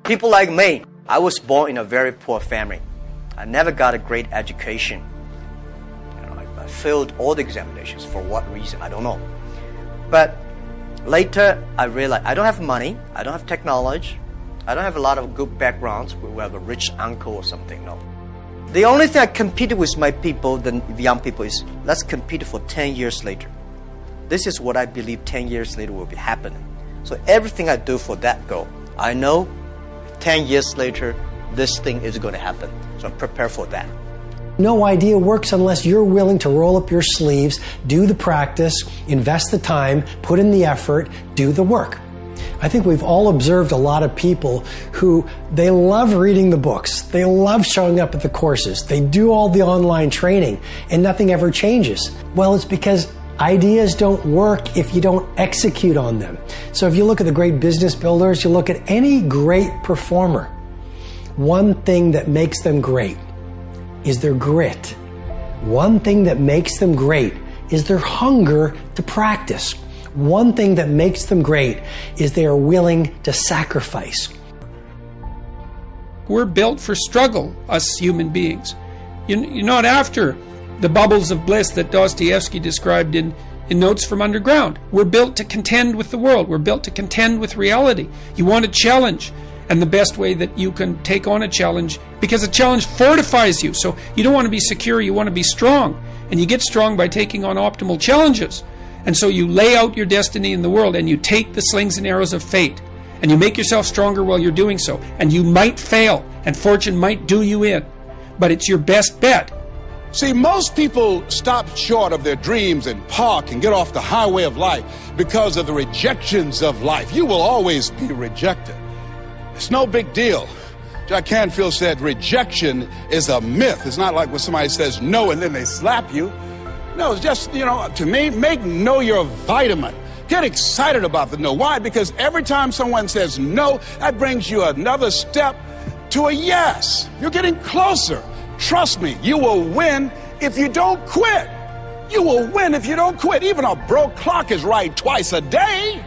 People like me, I was born in a very poor family. I never got a great education. I failed all the examinations. For what reason? I don't know. But later, I realized I don't have money, I don't have technology, I don't have a lot of good backgrounds. We have a rich uncle or something, no. The only thing I competed with my people, the young people, is let's compete for 10 years later. This is what I believe 10 years later will be happening. So everything I do for that goal, I know 10 years later, this thing is going to happen. So prepare for that. No idea works unless you're willing to roll up your sleeves, do the practice, invest the time, put in the effort, do the work. I think we've all observed a lot of people who they love reading the books, they love showing up at the courses, they do all the online training, and nothing ever changes. Well, it's because ideas don't work if you don't execute on them. So if you look at the great business builders, you look at any great performer, one thing that makes them great is their grit. One thing that makes them great is their hunger to practice. One thing that makes them great is they are willing to sacrifice. We're built for struggle, us human beings. You're not after the bubbles of bliss that Dostoevsky described in Notes from Underground. We're built to contend with the world. We're built to contend with reality. You want a challenge. And the best way that you can take on a challenge, because a challenge fortifies you. So you don't want to be secure, you want to be strong. And you get strong by taking on optimal challenges. And so you lay out your destiny in the world and you take the slings and arrows of fate. And you make yourself stronger while you're doing so. And you might fail and fortune might do you in. But it's your best bet. See, most people stop short of their dreams and park and get off the highway of life because of the rejections of life. You will always be rejected. It's no big deal. Jack Canfield said rejection is a myth. It's not like when somebody says no and then they slap you. No, it's just, to me, make no your vitamin. Get excited about the no. Why? Because every time someone says no, that brings you another step to a yes. You're getting closer. Trust me, you will win if you don't quit. You will win if you don't quit. Even a broke clock is right twice a day.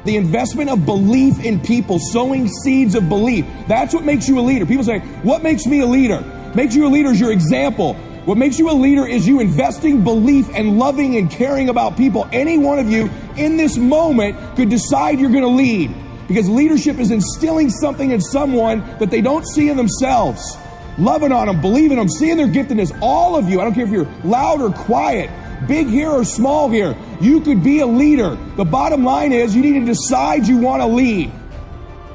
The investment of belief in people, sowing seeds of belief. That's what makes you a leader. People say, what makes me a leader? Makes you a leader is your example. What makes you a leader is you investing belief and loving and caring about people. Any one of you in this moment could decide you're going to lead. Because leadership is instilling something in someone that they don't see in themselves. Loving on them, believing them, seeing their giftedness. All of you, I don't care if you're loud or quiet, big here or small here, you could be a leader. The bottom line is you need to decide you want to lead.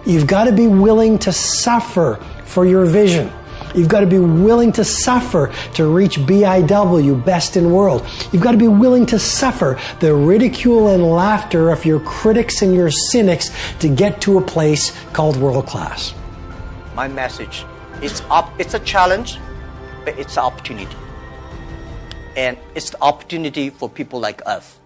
You've got to be willing to suffer for your vision. You've got to be willing to suffer to reach BIW, best in world. You've got to be willing to suffer the ridicule and laughter of your critics and your cynics to get to a place called world class. My message, it's a challenge, but it's an opportunity. And it's the opportunity for people like us.